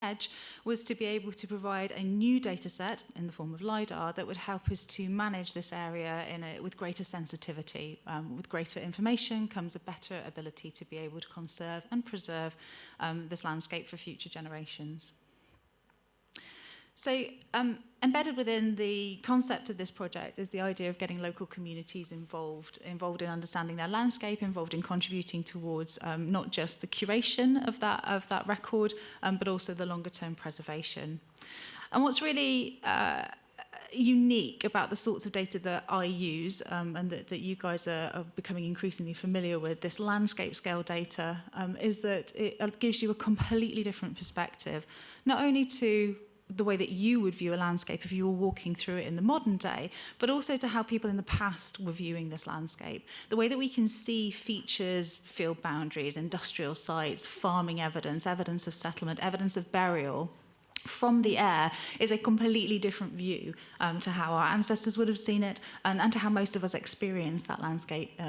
edge was to be able to provide a new data set in the form of LiDAR that would help us to manage this area with greater sensitivity. With greater information comes a better ability to be able to conserve and preserve this landscape for future generations. So embedded within the concept of this project is the idea of getting local communities involved in understanding their landscape, involved in contributing towards not just the curation of that record, but also the longer term preservation. And what's really unique about the sorts of data that I use and that you guys are becoming increasingly familiar with, this landscape scale data, is that it gives you a completely different perspective, not only to the way that you would view a landscape if you were walking through it in the modern day, but also to how people in the past were viewing this landscape. The way that we can see features, field boundaries, industrial sites, farming evidence, evidence of settlement, evidence of burial from the air is a completely different view to how our ancestors would have seen it and to how most of us experience that landscape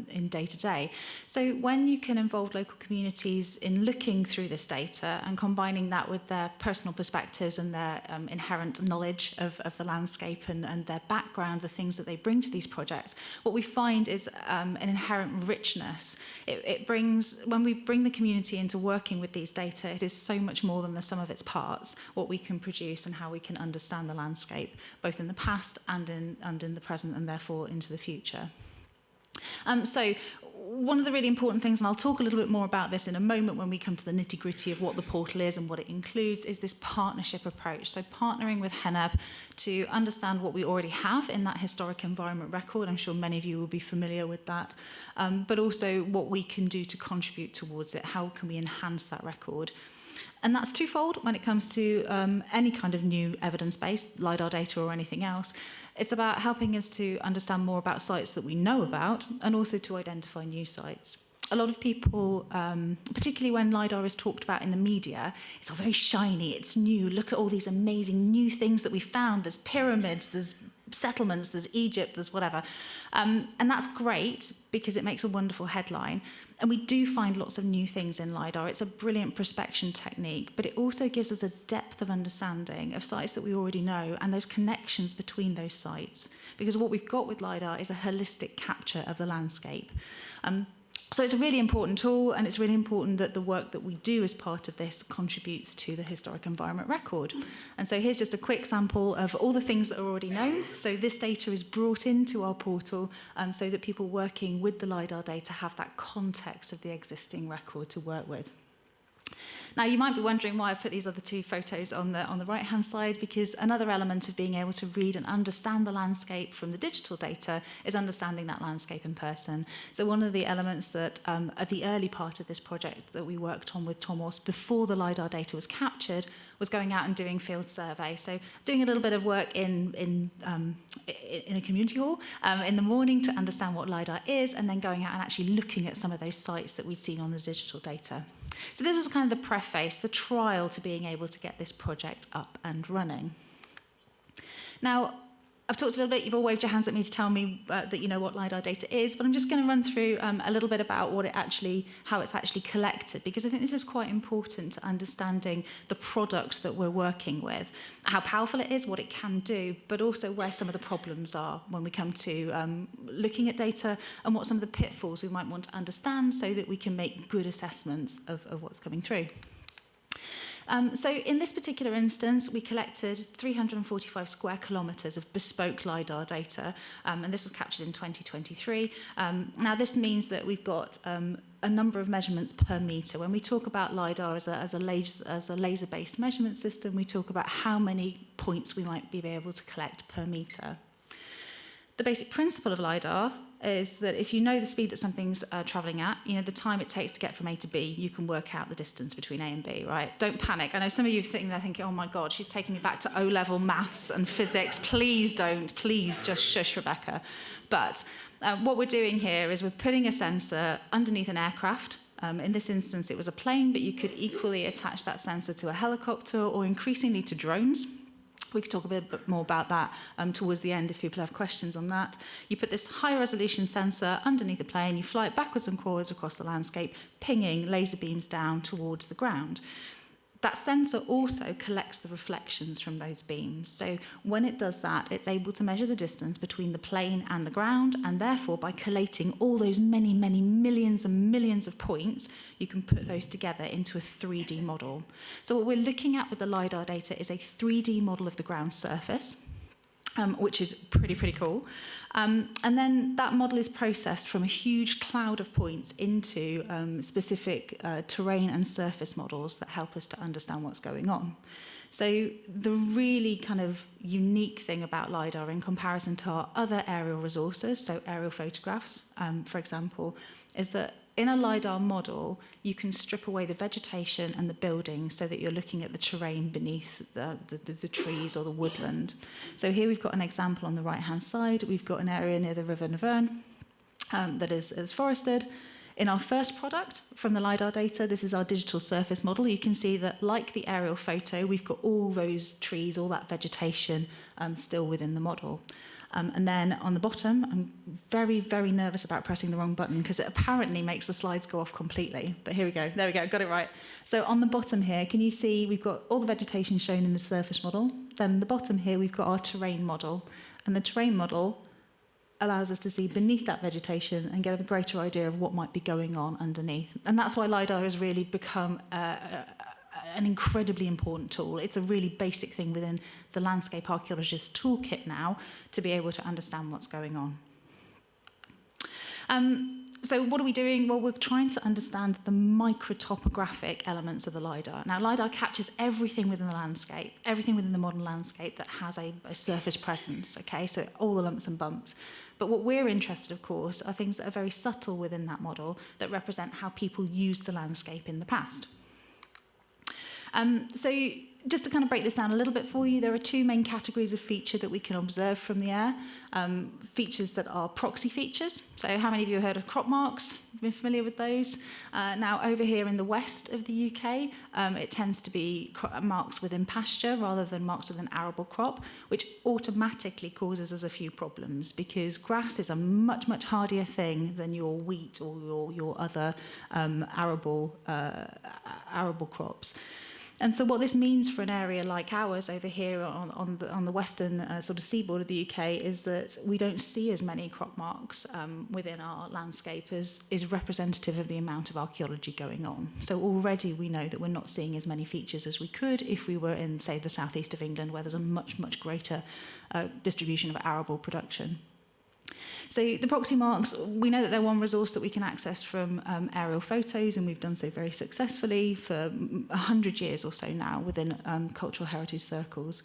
in day to day. So when you can involve local communities in looking through this data and combining that with their personal perspectives and their inherent knowledge of the landscape and their background, the things that they bring to these projects, what we find is an inherent richness. It brings, when we bring the community into working with these data, it is so much more than the sum of its parts, what we can produce and how we can understand the landscape, both in the past and in the present, and therefore into the future. So one of the really important things, and I'll talk a little bit more about this in a moment when we come to the nitty-gritty of what the portal is and what it includes, is this partnership approach. So partnering with HENEB to understand what we already have in that historic environment record. I'm sure many of you will be familiar with that, but also what we can do to contribute towards it. How can we enhance that record? And that's twofold when it comes to any kind of new evidence-based LiDAR data or anything else. It's about helping us to understand more about sites that we know about and also to identify new sites. A lot of people, particularly when LiDAR is talked about in the media, it's all very shiny, it's new, look at all these amazing new things that we found, there's pyramids, there's settlements, there's Egypt, there's whatever. And that's great because it makes a wonderful headline. And we do find lots of new things in LiDAR. It's a brilliant prospection technique, but it also gives us a depth of understanding of sites that we already know and those connections between those sites. Because what we've got with LiDAR is a holistic capture of the landscape. So it's a really important tool, and it's really important that the work that we do as part of this contributes to the historic environment record. And so here's just a quick sample of all the things that are already known. So this data is brought into our portal so that people working with the LiDAR data have that context of the existing record to work with. Now, you might be wondering why I've put these other two photos on the right-hand side, because another element of being able to read and understand the landscape from the digital data is understanding that landscape in person. So one of the elements that at the early part of this project that we worked on with Tomos before the LiDAR data was captured was going out and doing field survey. So doing a little bit of work in a community hall in the morning to understand what LiDAR is, and then going out and actually looking at some of those sites that we'd seen on the digital data. So this was kind of the preface, the trial to being able to get this project up and running. Now, I've talked a little bit, you've all waved your hands at me to tell me that you know what LiDAR data is, but I'm just going to run through a little bit about how it's actually collected, because I think this is quite important to understanding the product that we're working with, how powerful it is, what it can do, but also where some of the problems are when we come to looking at data and what some of the pitfalls we might want to understand so that we can make good assessments of what's coming through. So in this particular instance, we collected 345 square kilometres of bespoke LiDAR data, and this was captured in 2023. Now, this means that we've got a number of measurements per metre. When we talk about LiDAR as a laser-based measurement system, we talk about how many points we might be able to collect per metre. The basic principle of LiDAR is that if you know the speed that something's travelling at, you know the time it takes to get from A to B, you can work out the distance between A and B, right? Don't panic. I know some of you are sitting there thinking, oh my God, she's taking me back to O-level maths and physics. Please don't. Please just shush, Rebecca. But what we're doing here is we're putting a sensor underneath an aircraft. In this instance, it was a plane, but you could equally attach that sensor to a helicopter or increasingly to drones. We could talk a bit more about that towards the end if people have questions on that. You put this high-resolution sensor underneath the plane, you fly it backwards and forwards across the landscape, pinging laser beams down towards the ground. That sensor also collects the reflections from those beams. So when it does that, it's able to measure the distance between the plane and the ground, and therefore by collating all those many, many millions and millions of points, you can put those together into a 3D model. So what we're looking at with the LiDAR data is a 3D model of the ground surface, which is pretty cool. And then that model is processed from a huge cloud of points into specific terrain and surface models that help us to understand what's going on. So the really kind of unique thing about LiDAR in comparison to our other aerial resources, so aerial photographs, for example, is that in a LiDAR model, you can strip away the vegetation and the buildings so that you're looking at the terrain beneath the trees or the woodland. So here we've got an example on the right-hand side. We've got an area near the River Nivern that is forested. In our first product from the LiDAR data, this is our digital surface model. You can see that, like the aerial photo, we've got all those trees, all that vegetation still within the model. And then on the bottom, I'm very, very nervous about pressing the wrong button because it apparently makes the slides go off completely. But here we go. There we go. Got it right. So on the bottom here, can you see we've got all the vegetation shown in the surface model. Then the bottom here, we've got our terrain model. And the terrain model allows us to see beneath that vegetation and get a greater idea of what might be going on underneath. And that's why LiDAR has really become an incredibly important tool. It's a really basic thing within the landscape archaeologist's toolkit now to be able to understand what's going on. So what are we doing? Well, we're trying to understand the microtopographic elements of the LiDAR. Now, LiDAR captures everything within the landscape, everything within the modern landscape that has a surface presence, okay? So all the lumps and bumps. But what we're interested, of course, are things that are very subtle within that model that represent how people used the landscape in the past. So just to kind of break this down a little bit for you, there are two main categories of feature that we can observe from the air. Features that are proxy features. So how many of you have heard of crop marks? Been familiar with those? Now over here in the west of the UK, it tends to be marks within pasture rather than marks within arable crop, which automatically causes us a few problems because grass is a much, much hardier thing than your wheat or your other arable crops. And so what this means for an area like ours over here on the western sort of seaboard of the UK is that we don't see as many crop marks within our landscape as is representative of the amount of archaeology going on. So already we know that we're not seeing as many features as we could if we were in, say, the southeast of England, where there's a much, much greater distribution of arable production. So the proxy marks, we know that they're one resource that we can access from aerial photos, and we've done so very successfully for 100 years or so now within cultural heritage circles.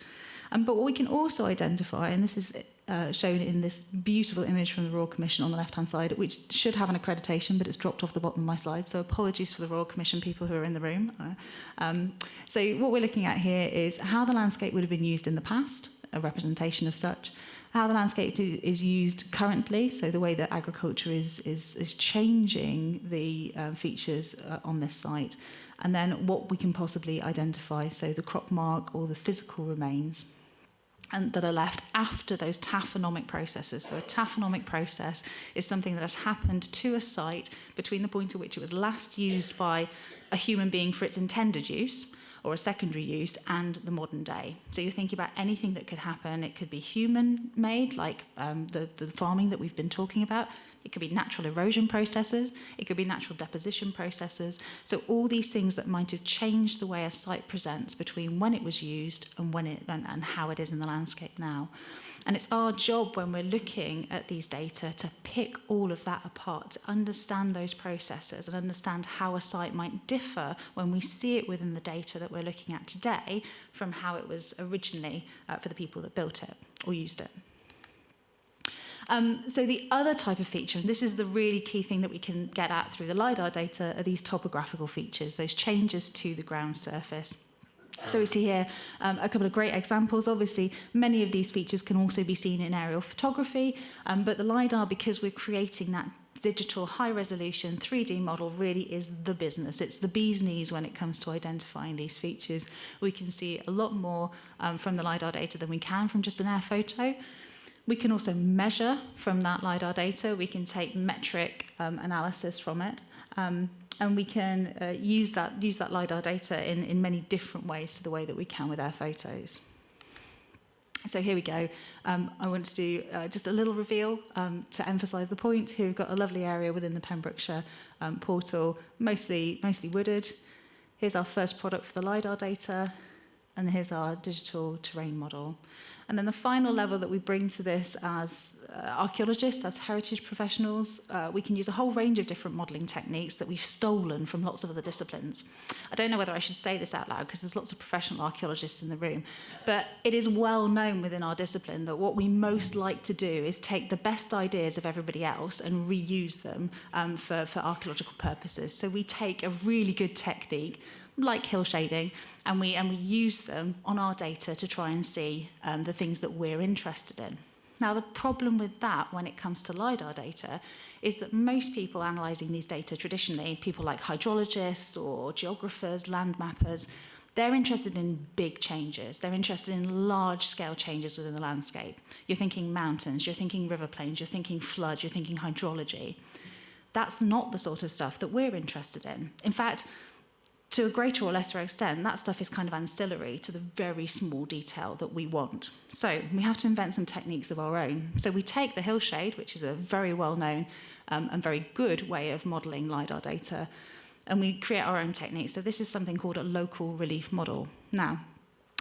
But what we can also identify, and this is shown in this beautiful image from the Royal Commission on the left-hand side, which should have an accreditation, but it's dropped off the bottom of my slide, so apologies for the Royal Commission people who are in the room. So what we're looking at here is how the landscape would have been used in the past, a representation of such, how the landscape is used currently, so the way that agriculture is changing the features on this site, and then what we can possibly identify, so the crop mark or the physical remains and that are left after those taphonomic processes. So a taphonomic process is something that has happened to a site between the point at which it was last used by a human being for its intended use, or a secondary use, and the modern day. So you're thinking about anything that could happen. It could be human-made, like the farming that we've been talking about. It could be natural erosion processes. It could be natural deposition processes. So all these things that might have changed the way a site presents between when it was used and and how it is in the landscape now. And it's our job when we're looking at these data to pick all of that apart, to understand those processes and understand how a site might differ when we see it within the data that we're looking at today from how it was originally for the people that built it or used it. So the other type of feature, and this is the really key thing that we can get at through the LiDAR data, are these topographical features, those changes to the ground surface. So we see here a couple of great examples. Obviously, many of these features can also be seen in aerial photography, but the LiDAR, because we're creating that digital high-resolution 3D model, really is the business. It's the bee's knees when it comes to identifying these features. We can see a lot more from the LiDAR data than we can from just an air photo. We can also measure from that LiDAR data. We can take metric analysis from it. And we can use that LiDAR data in many different ways to the way that we can with our photos. So here we go. I want to do just a little reveal to emphasise the point. Here we've got a lovely area within the Pembrokeshire portal, mostly wooded. Here's our first product for the LiDAR data, and here's our digital terrain model. And then the final level that we bring to this as archaeologists, as heritage professionals, we can use a whole range of different modelling techniques that we've stolen from lots of other disciplines. I don't know whether I should say this out loud because there's lots of professional archaeologists in the room, but it is well known within our discipline that what we most like to do is take the best ideas of everybody else and reuse them for archaeological purposes. So we take a really good technique like hill shading, and we use them on our data to try and see the things that we're interested in. Now, the problem with that when it comes to LiDAR data is that most people analysing these data traditionally, people like hydrologists or geographers, land mappers, they're interested in big changes. They're interested in large-scale changes within the landscape. You're thinking mountains, you're thinking river plains, you're thinking flood, you're thinking hydrology. That's not the sort of stuff that we're interested in. In fact, to a greater or lesser extent, that stuff is kind of ancillary to the very small detail that we want. So we have to invent some techniques of our own. So we take the hillshade, which is a very well-known and very good way of modelling LiDAR data, and we create our own techniques. So this is something called a local relief model. Now,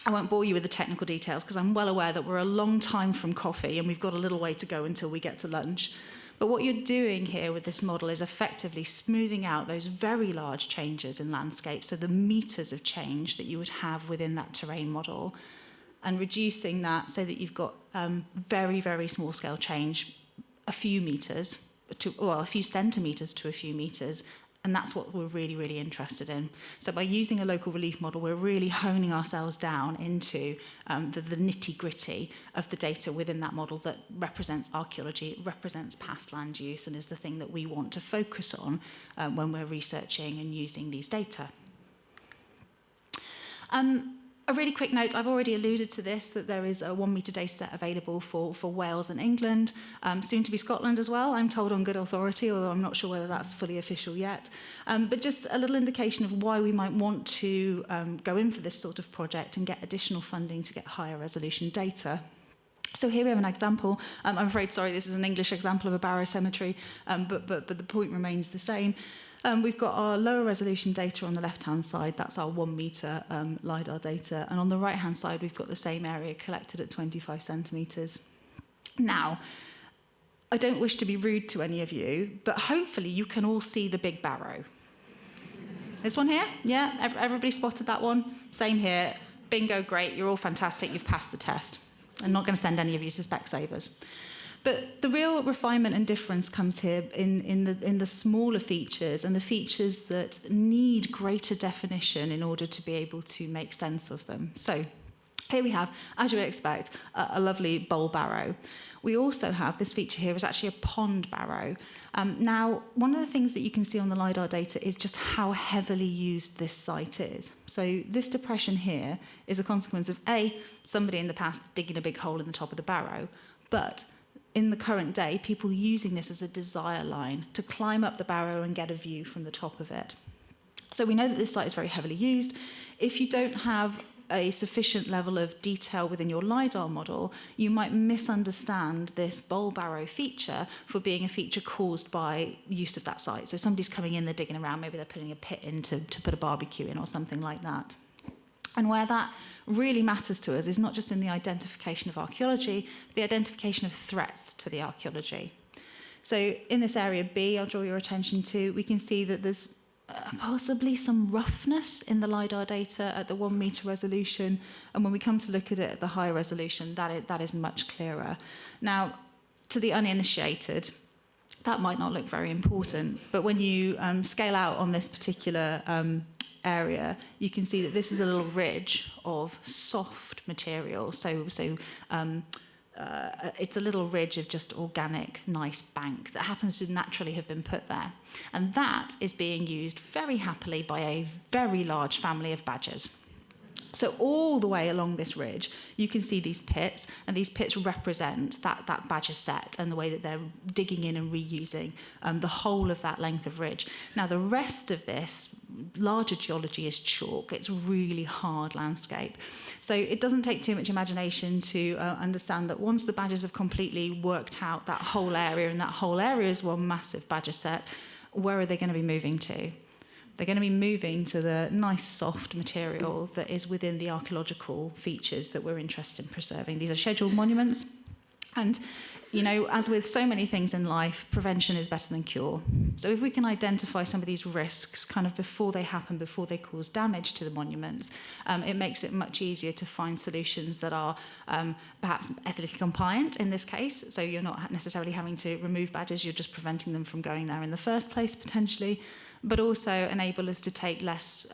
I won't bore you with the technical details because I'm well aware that we're a long time from coffee and we've got a little way to go until we get to lunch. But what you're doing here with this model is effectively smoothing out those very large changes in landscape, so the meters of change that you would have within that terrain model, and reducing that so that you've got very, very small scale change, a few meters, a few centimeters to a few meters, and that's what we're really, really interested in. So by using a local relief model, we're really honing ourselves down into the nitty-gritty of the data within that model that represents archaeology, it represents past land use, and is the thing that we want to focus on when we're researching and using these data. A really quick note, I've already alluded to this, that there is a 1 metre data set available for Wales and England, soon to be Scotland as well, I'm told on good authority, although I'm not sure whether that's fully official yet. But just a little indication of why we might want to go in for this sort of project and get additional funding to get higher resolution data. So here we have an example. I'm afraid, sorry, this is an English example of a barrow cemetery, but the point remains the same. We've got our lower resolution data on the left-hand side. That's our 1 metre LiDAR data. And on the right-hand side, we've got the same area collected at 25 centimetres. Now, I don't wish to be rude to any of you, but hopefully you can all see the big barrow. This one here? Yeah? Everybody spotted that one? Same here. Bingo, great. You're all fantastic. You've passed the test. I'm not going to send any of you to Specsavers. But the real refinement and difference comes here in the smaller features and the features that need greater definition in order to be able to make sense of them. So here we have, as you would expect, a lovely bowl barrow. We also have, this feature here is actually a pond barrow. Now, one of the things that you can see on the LiDAR data is just how heavily used this site is. So this depression here is a consequence of, A, somebody in the past digging a big hole in the top of the barrow, but in the current day, people using this as a desire line to climb up the barrow and get a view from the top of it. So we know that this site is very heavily used. If you don't have a sufficient level of detail within your LiDAR model, you might misunderstand this bowl barrow feature for being a feature caused by use of that site. So somebody's coming in, they're digging around, maybe they're putting a pit in to put a barbecue in or something like that. And where that really matters to us is not just in the identification of archaeology, but the identification of threats to the archaeology. So in this area B, I'll draw your attention to, we can see that there's possibly some roughness in the LiDAR data at the 1 metre resolution, and when we come to look at it at the higher resolution, that is much clearer. Now, to the uninitiated, that might not look very important, but when you scale out on this particular area, you can see that this is a little ridge of soft material. So it's a little ridge of just organic, nice bank that happens to naturally have been put there. And that is being used very happily by a very large family of badgers. So all the way along this ridge, you can see these pits, and these pits represent that badger set and the way that they're digging in and reusing the whole of that length of ridge. Now, the rest of this larger geology is chalk. It's really hard landscape. So it doesn't take too much imagination to understand that once the badgers have completely worked out that whole area, and that whole area is one massive badger set, where are they going to be moving to? They're going to be moving to the nice soft material that is within the archaeological features that we're interested in preserving. These are scheduled monuments. And, you know, as with so many things in life, prevention is better than cure. So if we can identify some of these risks kind of before they happen, before they cause damage to the monuments, it makes it much easier to find solutions that are perhaps ethically compliant in this case. So you're not necessarily having to remove badgers, you're just preventing them from going there in the first place, potentially, but also enable us to take less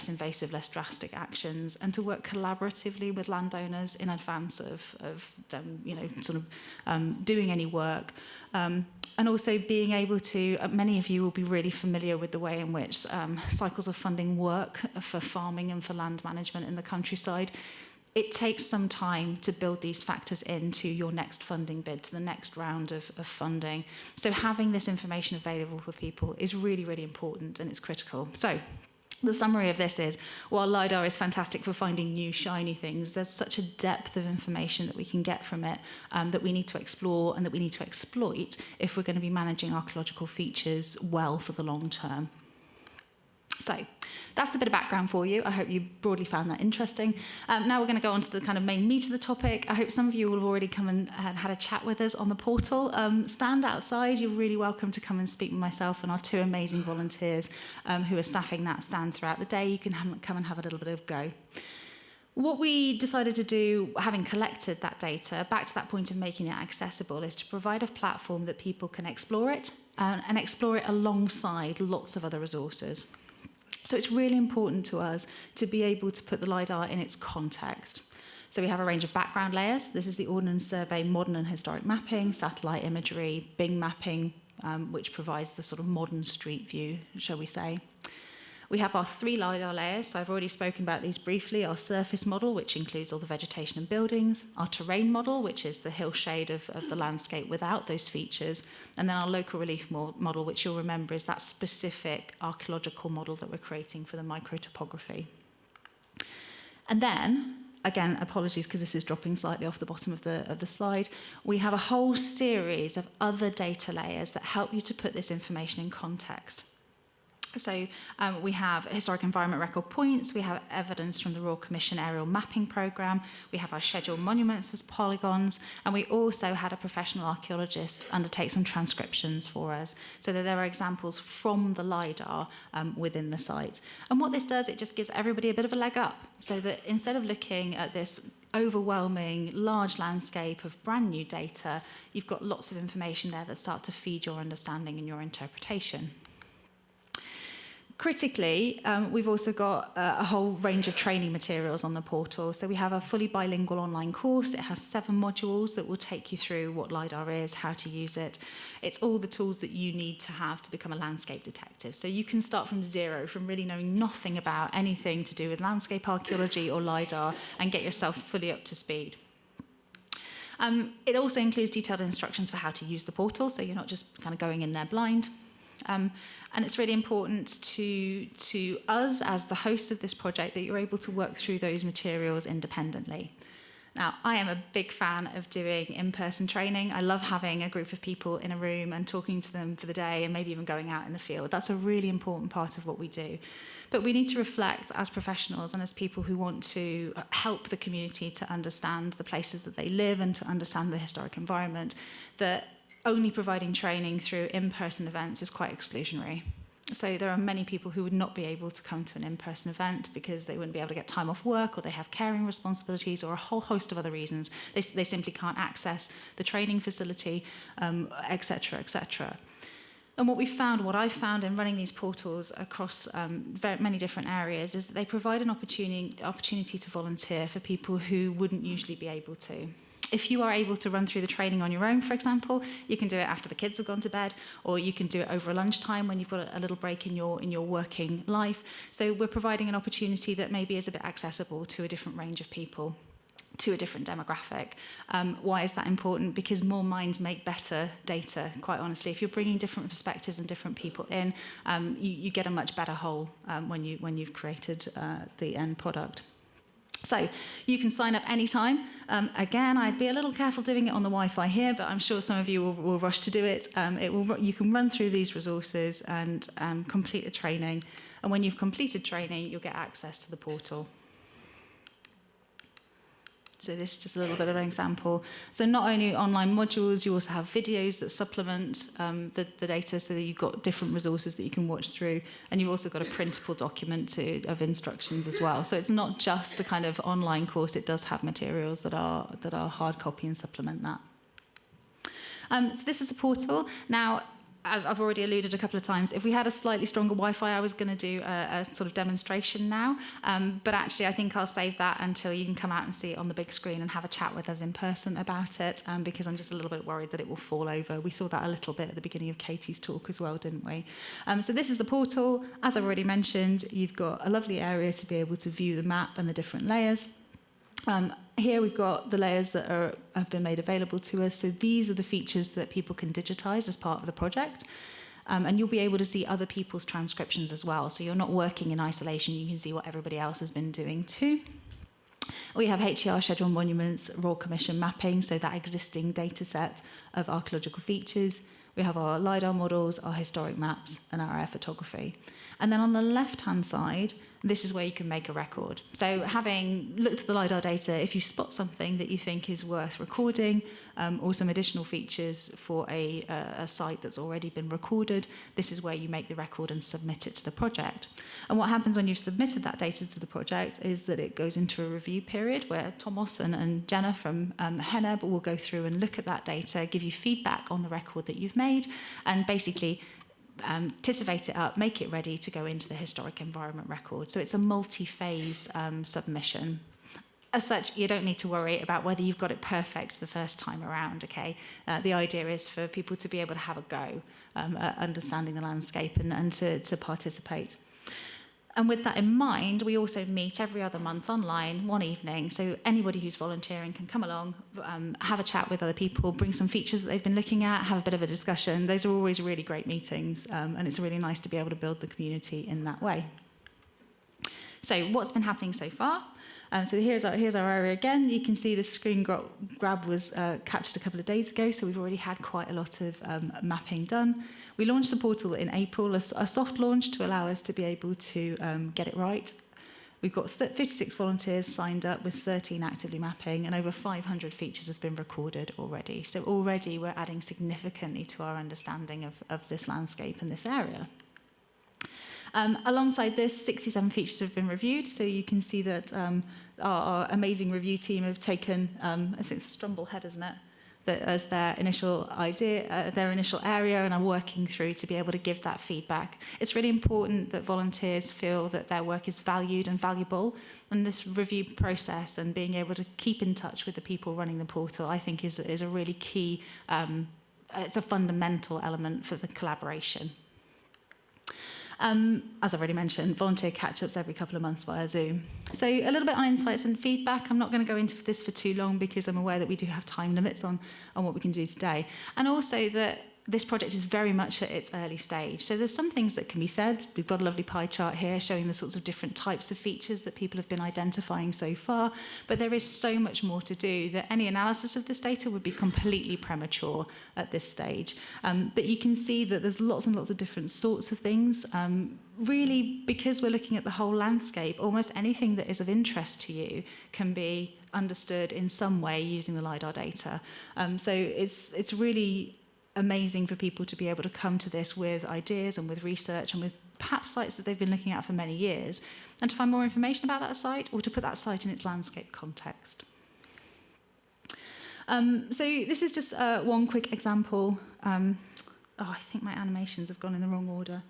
invasive, less drastic actions, and to work collaboratively with landowners in advance of them, you know, sort of doing any work. And also being able to, many of you will be really familiar with the way in which cycles of funding work for farming and for land management in the countryside. It takes some time to build these factors into your next funding bid, to the next round of funding. So having this information available for people is really, really important, and it's critical. So the summary of this is, while LiDAR is fantastic for finding new shiny things, there's such a depth of information that we can get from it that we need to explore and that we need to exploit if we're going to be managing archaeological features well for the long term. So that's a bit of background for you. I hope you broadly found that interesting. Now we're going to go on to the kind of main meat of the topic. I hope some of you will have already come and had a chat with us on the portal. Stand outside. You're really welcome to come and speak with myself and our two amazing volunteers who are staffing that stand throughout the day. You can come and have a little bit of go. What we decided to do, having collected that data, back to that point of making it accessible, is to provide a platform that people can explore it and explore it alongside lots of other resources. So it's really important to us to be able to put the LiDAR in its context. So we have a range of background layers. This is the Ordnance Survey modern and historic mapping, satellite imagery, Bing mapping, which provides the sort of modern street view, shall we say. We have our 3 LiDAR layers, so I've already spoken about these briefly. Our surface model, which includes all the vegetation and buildings. Our terrain model, which is the hillshade of the landscape without those features. And then our local relief model, which you'll remember is that specific archaeological model that we're creating for the microtopography. And then, again, apologies because this is dropping slightly off the bottom of the slide, we have a whole series of other data layers that help you to put this information in context. So we have historic environment record points, we have evidence from the Royal Commission aerial mapping programme, we have our scheduled monuments as polygons, and we also had a professional archaeologist undertake some transcriptions for us, so that there are examples from the LiDAR within the site. And what this does, it just gives everybody a bit of a leg up, so that instead of looking at this overwhelming large landscape of brand new data, you've got lots of information there that start to feed your understanding and your interpretation. Critically, we've also got a whole range of training materials on the portal. So we have a fully bilingual online course. It has 7 modules that will take you through what LiDAR is, how to use it. It's all the tools that you need to have to become a landscape detective. So you can start from zero, from really knowing nothing about anything to do with landscape archaeology or LiDAR, and get yourself fully up to speed. It also includes detailed instructions for how to use the portal, so you're not just kind of going in there blind. And it's really important to us as the hosts of this project that you're able to work through those materials independently. Now, I am a big fan of doing in-person training. I love having a group of people in a room and talking to them for the day and maybe even going out in the field. That's a really important part of what we do. But we need to reflect as professionals and as people who want to help the community to understand the places that they live and to understand the historic environment, that only providing training through in-person events is quite exclusionary. So there are many people who would not be able to come to an in-person event because they wouldn't be able to get time off work, or they have caring responsibilities, or a whole host of other reasons. They simply can't access the training facility, et cetera, et cetera. And what I've found in running these portals across very many different areas is that they provide an opportunity to volunteer for people who wouldn't usually be able to. If you are able to run through the training on your own, for example, you can do it after the kids have gone to bed, or you can do it over lunchtime when you've got a little break in your working life. So we're providing an opportunity that maybe is a bit accessible to a different range of people, to a different demographic. Why is that important? Because more minds make better data, quite honestly. If you're bringing different perspectives and different people in, you get a much better whole when you've created the end product. So you can sign up anytime. Again, I'd be a little careful doing it on the Wi-Fi here, but I'm sure some of you will rush to do it. You can run through these resources and complete the training. And when you've completed training, you'll get access to the portal. So this is just a little bit of an example. So not only online modules, you also have videos that supplement the data so that you've got different resources that you can watch through. And you've also got a printable document of instructions as well. So it's not just a kind of online course. It does have materials that are hard copy and supplement that. So this is a portal. Now, I've already alluded a couple of times. If we had a slightly stronger Wi-Fi, I was going to do a sort of demonstration now. But actually, I think I'll save that until you can come out and see it on the big screen and have a chat with us in person about it, because I'm just a little bit worried that it will fall over. We saw that a little bit at the beginning of Katie's talk as well, didn't we? So this is the portal. As I've already mentioned, you've got a lovely area to be able to view the map and the different layers. Here we've got the layers that have been made available to us. So these are the features that people can digitize as part of the project. And you'll be able to see other people's transcriptions as well. So you're not working in isolation. You can see what everybody else has been doing too. We have HER scheduled monuments, Royal Commission mapping, so that existing data set of archaeological features. We have our LiDAR models, our historic maps, and our air photography. And then on the left-hand side, this is where you can make a record. So having looked at the LiDAR data, if you spot something that you think is worth recording, or some additional features for a site that's already been recorded, this is where you make the record and submit it to the project. And what happens when you've submitted that data to the project is that it goes into a review period where Thomas and Jenna from HENEB will go through and look at that data, give you feedback on the record that you've made, and basically titivate it up, make it ready to go into the historic environment record. So it's a multi-phase submission. As such, you don't need to worry about whether you've got it perfect the first time around, okay? The idea is for people to be able to have a go at understanding the landscape and to participate. And with that in mind, we also meet every other month online, one evening. So anybody who's volunteering can come along, have a chat with other people, bring some features that they've been looking at, have a bit of a discussion. Those are always really great meetings, and it's really nice to be able to build the community in that way. So what's been happening so far? So here's our area again. You can see the screen grab was captured a couple of days ago, so we've already had quite a lot of mapping done. We launched the portal in April, a soft launch to allow us to be able to get it right. We've got 56 volunteers signed up with 13 actively mapping, and over 500 features have been recorded already. So already we're adding significantly to our understanding of this landscape and this area. Alongside this, 67 features have been reviewed, so you can see that our amazing review team have taken, I think it's Strumblehead, isn't it, that as their initial idea, their initial area, and are working through to be able to give that feedback. It's really important that volunteers feel that their work is valued and valuable, and this review process and being able to keep in touch with the people running the portal, I think is a really key, it's a fundamental element for the collaboration. As I've already mentioned, volunteer catch-ups every couple of months via Zoom. So a little bit on insights and feedback. I'm not going to go into this for too long because I'm aware that we do have time limits on what we can do today. And also that this project is very much at its early stage. So there's some things that can be said. We've got a lovely pie chart here showing the sorts of different types of features that people have been identifying so far. But there is so much more to do that any analysis of this data would be completely premature at this stage. But you can see that there's lots and lots of different sorts of things. Really, because we're looking at the whole landscape, almost anything that is of interest to you can be understood in some way using the LiDAR data. So it's really amazing for people to be able to come to this with ideas and with research and with perhaps sites that they've been looking at for many years, and to find more information about that site or to put that site in its landscape context. So this is just one quick example. I think my animations have gone in the wrong order.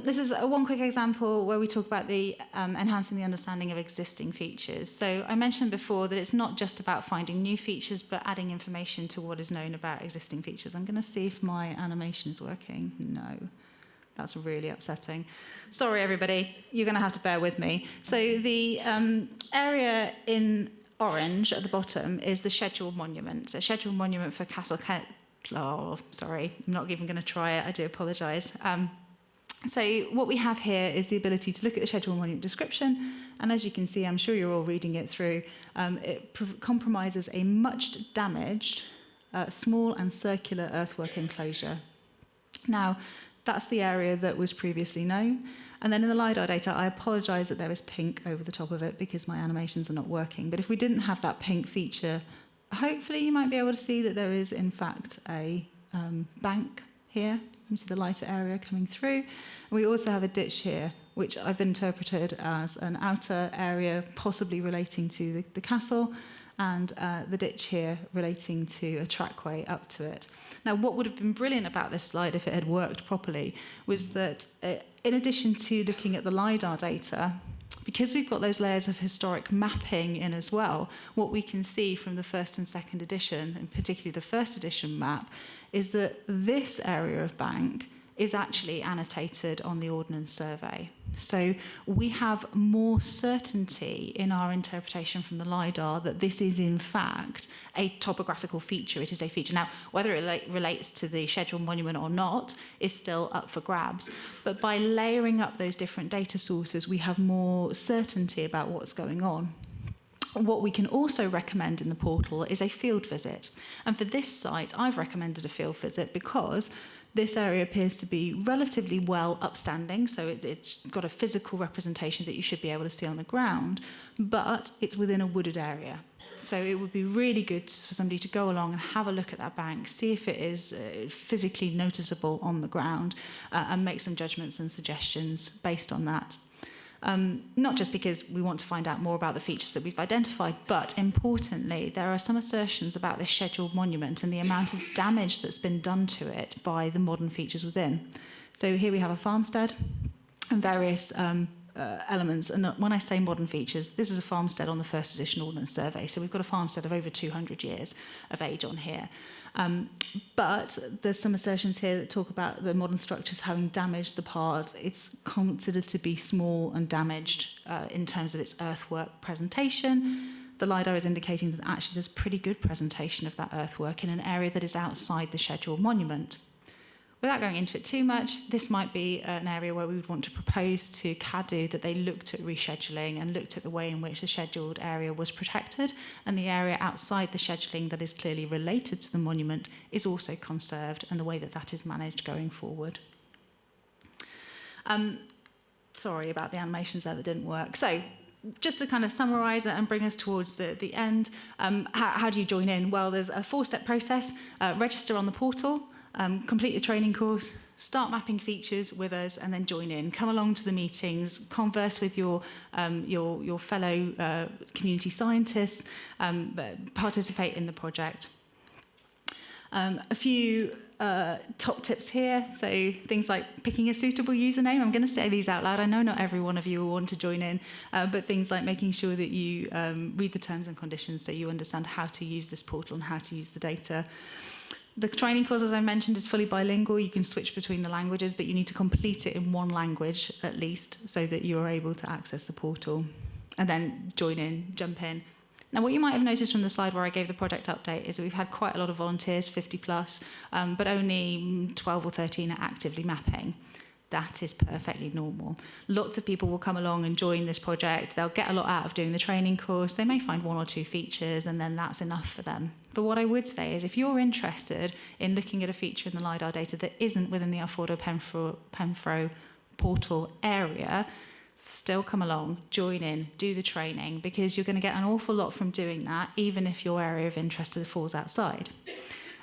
This is one quick example where we talk about the enhancing the understanding of existing features. So I mentioned before that it's not just about finding new features, but adding information to what is known about existing features. I'm going to see if my animation is working. No. That's really upsetting. Sorry, everybody. You're going to have to bear with me. So the area in orange at the bottom is the scheduled monument. A scheduled monument for Castle Oh, sorry. I'm not even going to try it. I do apologise. So what we have here is the ability to look at the scheduled monument description. And as you can see, I'm sure you're all reading it through, it compromises a much damaged, small and circular earthwork enclosure. Now, that's the area that was previously known. And then in the LiDAR data, I apologise that there is pink over the top of it because my animations are not working. But if we didn't have that pink feature, hopefully you might be able to see that there is, in fact, a bank here. You see the lighter area coming through. And we also have a ditch here, which I've interpreted as an outer area possibly relating to the castle, and the ditch here relating to a trackway up to it. Now, what would have been brilliant about this slide if it had worked properly was that in addition to looking at the LiDAR data, because we've got those layers of historic mapping in as well, what we can see from the first and second edition, and particularly the first edition map, is that this area of bank is actually annotated on the Ordnance Survey. So we have more certainty in our interpretation from the LiDAR that this is in fact a topographical feature. It is a feature. Now, whether it relates to the scheduled monument or not is still up for grabs. But by layering up those different data sources, we have more certainty about what's going on. What we can also recommend in the portal is a field visit. And for this site, I've recommended a field visit because this area appears to be relatively well upstanding, so it's got a physical representation that you should be able to see on the ground, but it's within a wooded area. So it would be really good for somebody to go along and have a look at that bank, see if it is physically noticeable on the ground, and make some judgments and suggestions based on that. Not just because we want to find out more about the features that we've identified, but importantly, there are some assertions about this scheduled monument and the amount of damage that's been done to it by the modern features within. So here we have a farmstead and various elements. And when I say modern features, this is a farmstead on the first edition Ordnance Survey. So we've got a farmstead of over 200 years of age on here. But there's some assertions here that talk about the modern structures having damaged the part. It's considered to be small and damaged in terms of its earthwork presentation. The LiDAR is indicating that actually there's pretty good presentation of that earthwork in an area that is outside the scheduled monument. Without going into it too much, this might be an area where we would want to propose to CADU that they looked at rescheduling and looked at the way in which the scheduled area was protected, and the area outside the scheduling that is clearly related to the monument is also conserved, and the way that that is managed going forward. Sorry about the animations there that didn't work. So just to kind of summarise it and bring us towards the end, how do you join in? Well, there's a 4-step process. Register on the portal. Complete the training course, start mapping features with us, and then join in. Come along to the meetings, converse with your fellow community scientists, participate in the project. A few top tips here. So things like picking a suitable username. I'm going to say these out loud. I know not every one of you will want to join in, but things like making sure that you read the terms and conditions so you understand how to use this portal and how to use the data. The training course, as I mentioned, is fully bilingual. You can switch between the languages, but you need to complete it in one language at least so that you are able to access the portal. And then join in, jump in. Now, what you might have noticed from the slide where I gave the project update is that we've had quite a lot of volunteers, 50 plus, but only 12 or 13 are actively mapping. That is perfectly normal. Lots of people will come along and join this project. They'll get a lot out of doing the training course. They may find 1 or 2 features, and then that's enough for them. But what I would say is if you're interested in looking at a feature in the LiDAR data that isn't within the Awdurdod Penfro portal area, still come along, join in, do the training, because you're going to get an awful lot from doing that, even if your area of interest falls outside.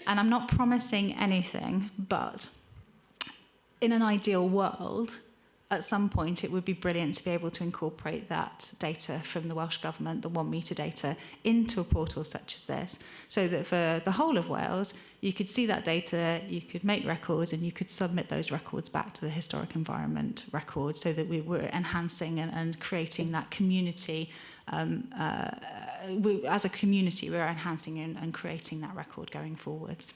And I'm not promising anything, but in an ideal world, at some point it would be brilliant to be able to incorporate that data from the Welsh Government, the 1 metre data, into a portal such as this, so that for the whole of Wales, you could see that data, you could make records, and you could submit those records back to the Historic Environment record, so that we were enhancing and creating that community. As a community, we're enhancing and creating that record going forwards.